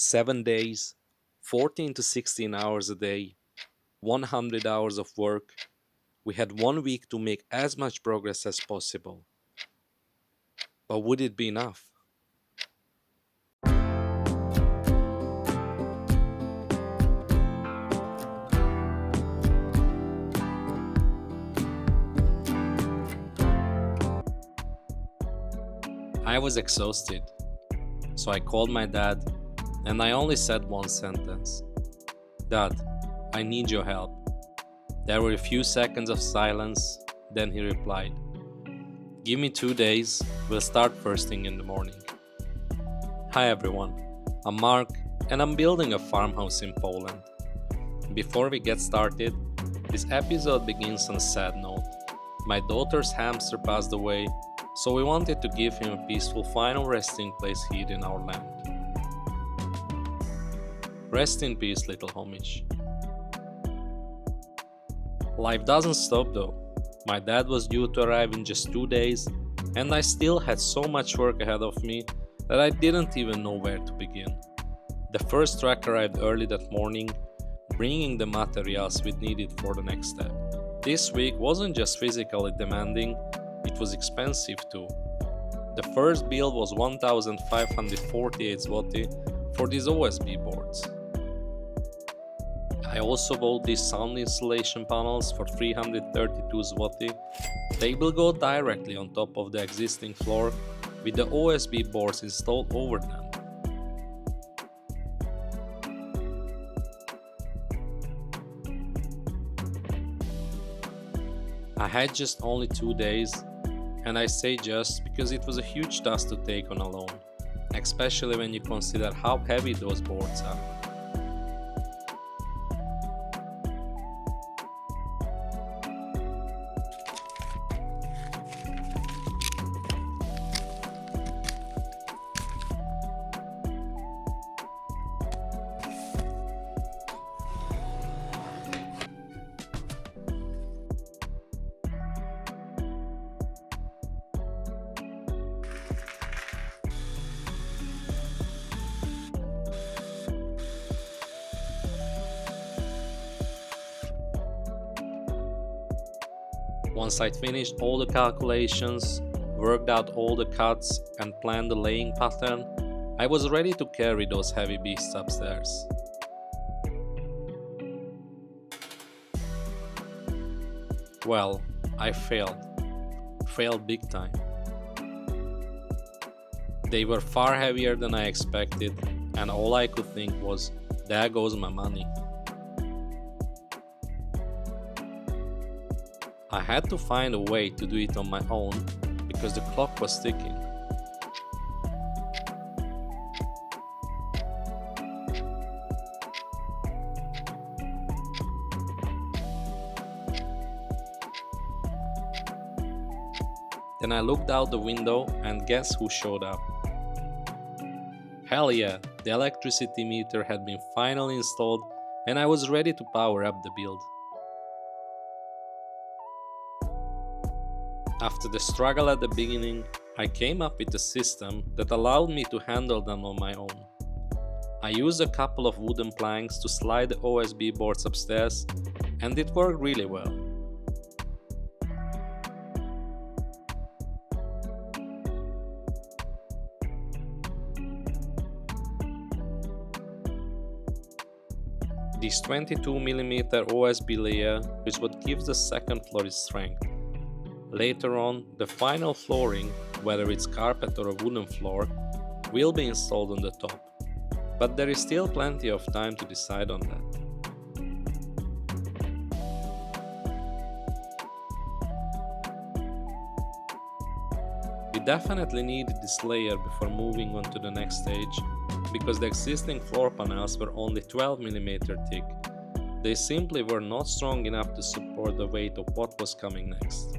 7 days, 14 to 16 hours a day, 100 hours of work. We had 1 week to make as much progress as possible. But would it be enough? I was exhausted, so I called my dad and I only said one sentence: "Dad, I need your help." There were a few seconds of silence, then he replied, "Give me 2 days, we'll start first thing in the morning." Hi everyone, I'm Mark and I'm building a farmhouse in Poland. Before we get started, this episode begins on a sad note. My daughter's hamster passed away, so we wanted to give him a peaceful final resting place here in our land. Rest in peace, little homage. Life doesn't stop though. My dad was due to arrive in just 2 days, and I still had so much work ahead of me that I didn't even know where to begin. The first truck arrived early that morning, bringing the materials we needed for the next step. This week wasn't just physically demanding, it was expensive too. The first bill was 1,548 zloty for these OSB boards. I also bought these sound insulation panels for 332 zloty. They will go directly on top of the existing floor with the OSB boards installed over them. I had just only 2 days, and I say just because it was a huge task to take on alone, especially when you consider how heavy those boards are. Once I'd finished all the calculations, worked out all the cuts, and planned the laying pattern, I was ready to carry those heavy beasts upstairs. Well, I failed. Failed big time. They were far heavier than I expected, and all I could think was, there goes my money. I had to find a way to do it on my own because the clock was ticking. Then I looked out the window and guess who showed up? Hell yeah, the electricity meter had been finally installed and I was ready to power up the build. After the struggle at the beginning, I came up with a system that allowed me to handle them on my own. I used a couple of wooden planks to slide the OSB boards upstairs, and it worked really well. This 22mm OSB layer is what gives the second floor its strength. Later on, the final flooring, whether it's carpet or a wooden floor, will be installed on the top, but there is still plenty of time to decide on that. We definitely needed this layer before moving on to the next stage, because the existing floor panels were only 12mm thick. They simply were not strong enough to support the weight of what was coming next.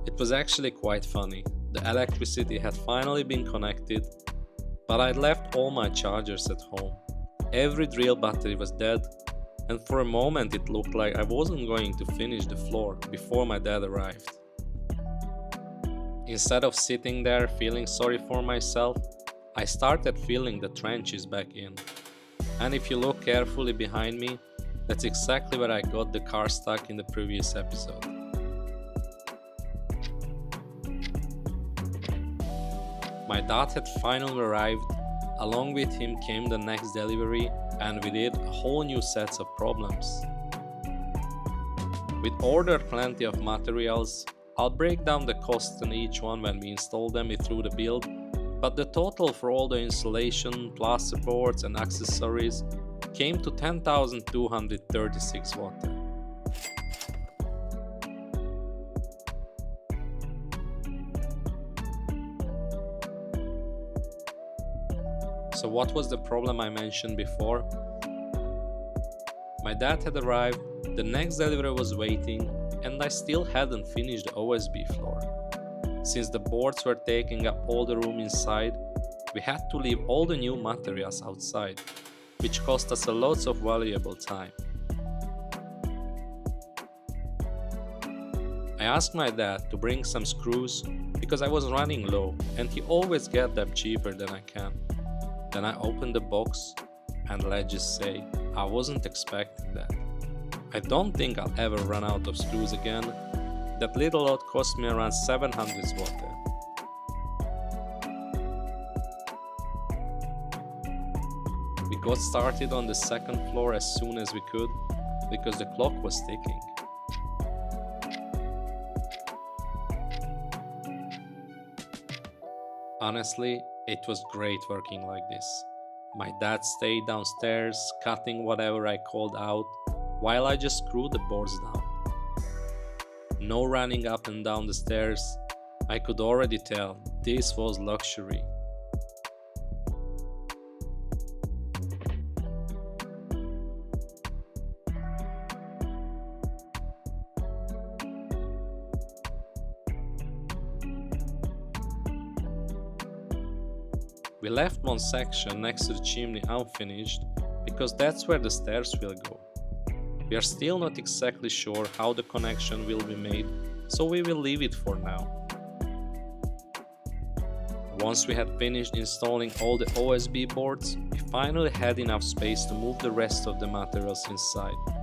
It was actually quite funny. The electricity had finally been connected, but I'd left all my chargers at home. Every drill battery was dead, and for a moment it looked like I wasn't going to finish the floor before my dad arrived. Instead of sitting there feeling sorry for myself, I started filling the trenches back in. And if you look carefully behind me, that's exactly where I got the car stuck in the previous episode. My dad had finally arrived. Along with him came the next delivery, and with it a whole new set of problems. We'd ordered plenty of materials. I'll break down the costs on each one when we install them through the build, but the total for all the insulation, plasterboards and accessories came to 10,236 watt. So what was the problem I mentioned before? My dad had arrived, the next delivery was waiting, and I still hadn't finished the OSB floor. Since the boards were taking up all the room inside, we had to leave all the new materials outside, which cost us a lot of valuable time. I asked my dad to bring some screws because I was running low and he always gets them cheaper than I can. Then I opened the box and let's just say, I wasn't expecting that. I don't think I'll ever run out of screws again. That little lot cost me around 700 zloty. We got started on the second floor as soon as we could because the clock was ticking. Honestly, it was great working like this. My dad stayed downstairs, cutting whatever I called out, while I just screwed the boards down. No running up and down the stairs. I could already tell this was luxury. We left one section next to the chimney unfinished because that's where the stairs will go. We are still not exactly sure how the connection will be made, so we will leave it for now. Once we had finished installing all the OSB boards, we finally had enough space to move the rest of the materials inside.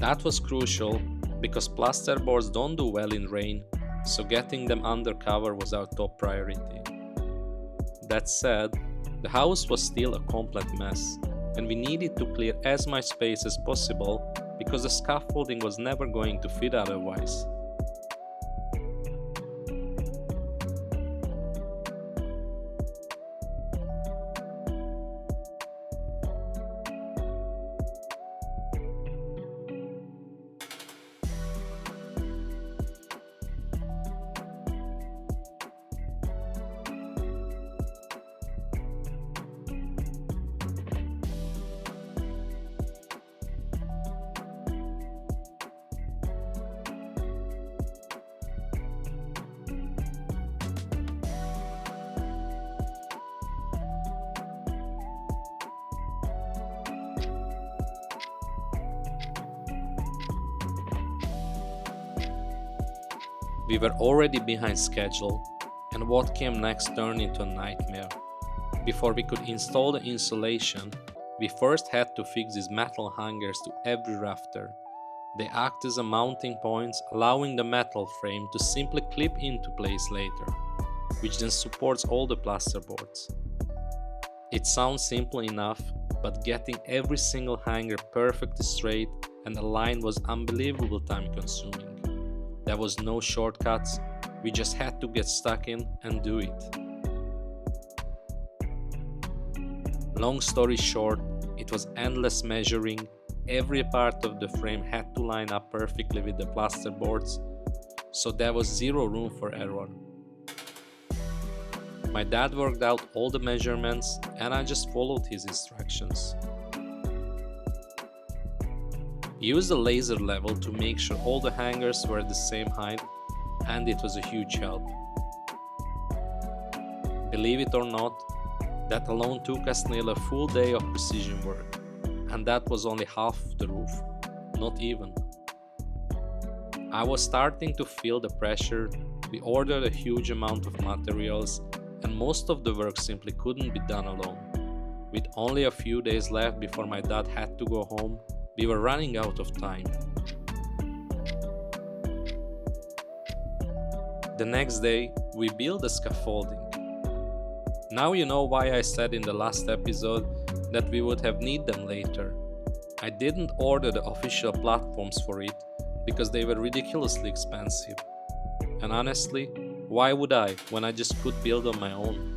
That was crucial because plasterboards don't do well in rain, so getting them under cover was our top priority. That said, the house was still a complete mess, and we needed to clear as much space as possible because the scaffolding was never going to fit otherwise. We were already behind schedule, and what came next turned into a nightmare. Before we could install the insulation, we first had to fix these metal hangers to every rafter. They act as a mounting points, allowing the metal frame to simply clip into place later, which then supports all the plasterboards. It sounds simple enough, but getting every single hanger perfectly straight and aligned was unbelievable time consuming. There was no shortcuts, we just had to get stuck in and do it. Long story short, it was endless measuring. Every part of the frame had to line up perfectly with the plasterboards, so there was zero room for error. My dad worked out all the measurements and I just followed his instructions. He used a laser level to make sure all the hangers were the same height, and it was a huge help. Believe it or not, that alone took us nearly a full day of precision work, and that was only half the roof, not even. I was starting to feel the pressure. We ordered a huge amount of materials, and most of the work simply couldn't be done alone. With only a few days left before my dad had to go home, we were running out of time. The next day, we built the scaffolding. Now you know why I said in the last episode that we would have need them later. I didn't order the official platforms for it because they were ridiculously expensive. And honestly, why would I when I just could build on my own?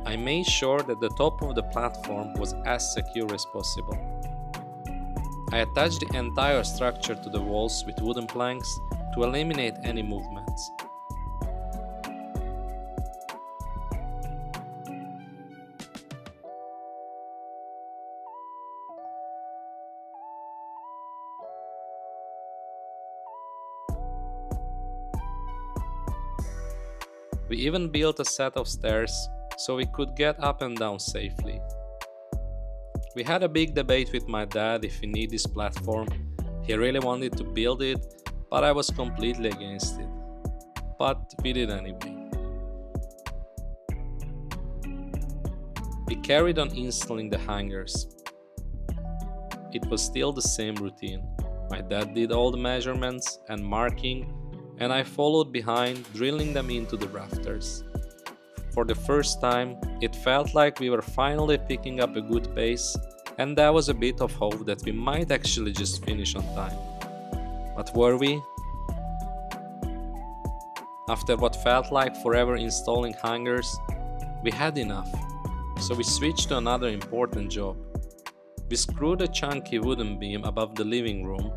I made sure that the top of the platform was as secure as possible. I attached the entire structure to the walls with wooden planks to eliminate any movements. We even built a set of stairs so we could get up and down safely. We had a big debate with my dad if we need this platform. He really wanted to build it, but I was completely against it. But we did anyway. We carried on installing the hangers. It was still the same routine. My dad did all the measurements and marking, and I followed behind, drilling them into the rafters. For the first time, it felt like we were finally picking up a good pace, and there was a bit of hope that we might actually just finish on time. But were we? After what felt like forever installing hangers, we had enough, so we switched to another important job. We screwed a chunky wooden beam above the living room.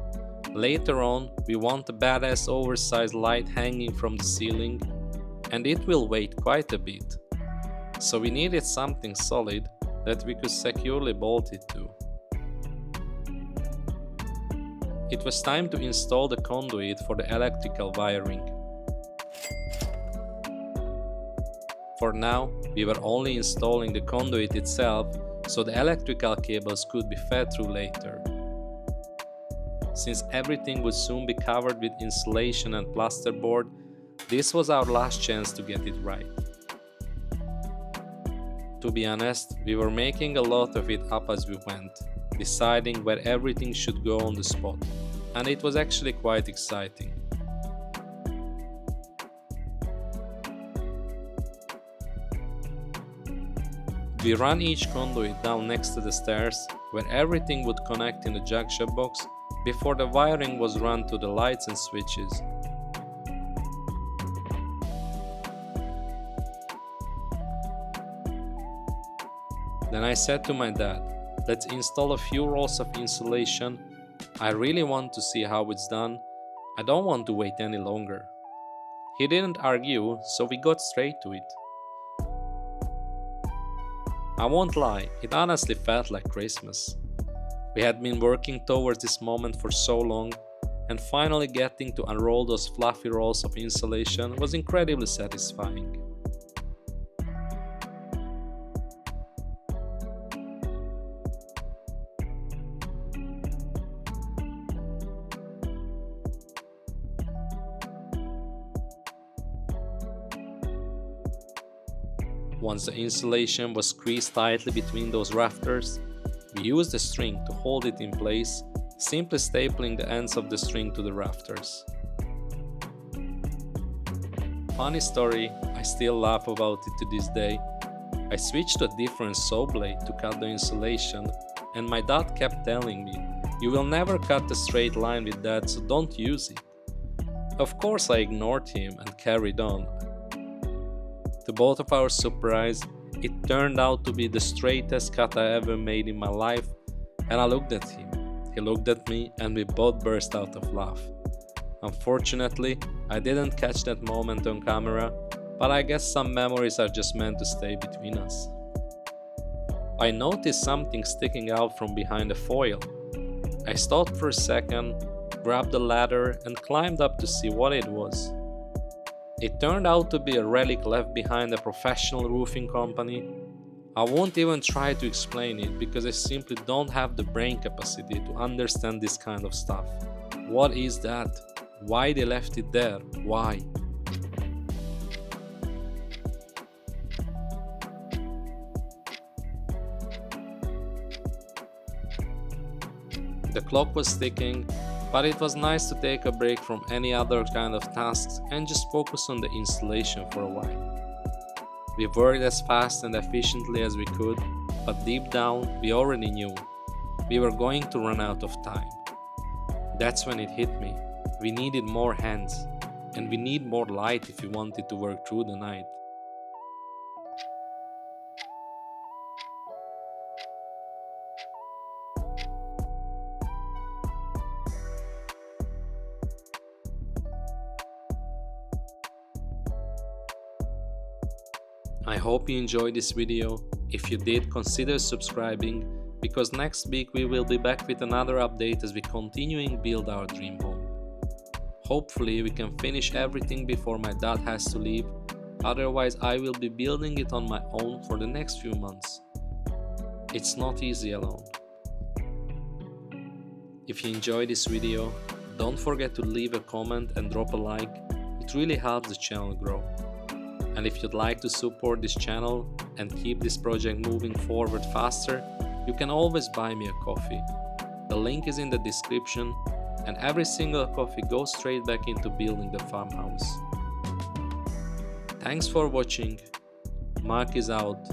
Later on, we want a badass oversized light hanging from the ceiling, and it will weigh quite a bit. So we needed something solid that we could securely bolt it to. It was time to install the conduit for the electrical wiring. For now, we were only installing the conduit itself, so the electrical cables could be fed through later. Since everything would soon be covered with insulation and plasterboard, this was our last chance to get it right. To be honest, we were making a lot of it up as we went, deciding where everything should go on the spot, and it was actually quite exciting. We ran each conduit down next to the stairs, where everything would connect in the junction box before the wiring was run to the lights and switches. Then I said to my dad, let's install a few rolls of insulation. I really want to see how it's done. I don't want to wait any longer. He didn't argue, so we got straight to it. I won't lie, it honestly felt like Christmas. We had been working towards this moment for so long, and finally getting to unroll those fluffy rolls of insulation was incredibly satisfying. Once the insulation was squeezed tightly between those rafters, we used a string to hold it in place, simply stapling the ends of the string to the rafters. Funny story, I still laugh about it to this day. I switched to a different saw blade to cut the insulation, and my dad kept telling me, "You will never cut a straight line with that, so don't use it." Of course, I ignored him and carried on. To both of our surprise, it turned out to be the straightest cut I ever made in my life, and I looked at him. He looked at me, and we both burst out of laugh. Unfortunately, I didn't catch that moment on camera, but I guess some memories are just meant to stay between us. I noticed something sticking out from behind the foil. I stopped for a second, grabbed the ladder, and climbed up to see what it was. It turned out to be a relic left behind a professional roofing company. I won't even try to explain it because I simply don't have the brain capacity to understand this kind of stuff. What is that? Why they left it there? Why? The clock was ticking, but it was nice to take a break from any other kind of tasks and just focus on the installation for a while. We worked as fast and efficiently as we could, but deep down we already knew we were going to run out of time. That's when it hit me. We needed more hands, and we need more light if we wanted to work through the night. I hope you enjoyed this video. If you did, consider subscribing, because next week we will be back with another update as we continuing build our dream home. Hopefully we can finish everything before my dad has to leave, otherwise I will be building it on my own for the next few months. It's not easy alone. If you enjoyed this video, don't forget to leave a comment and drop a like. It really helps the channel grow. And if you'd like to support this channel and keep this project moving forward faster, you can always buy me a coffee. The link is in the description, and every single coffee goes straight back into building the farmhouse. Thanks for watching. Mark is out.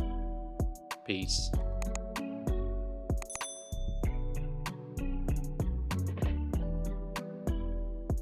Peace.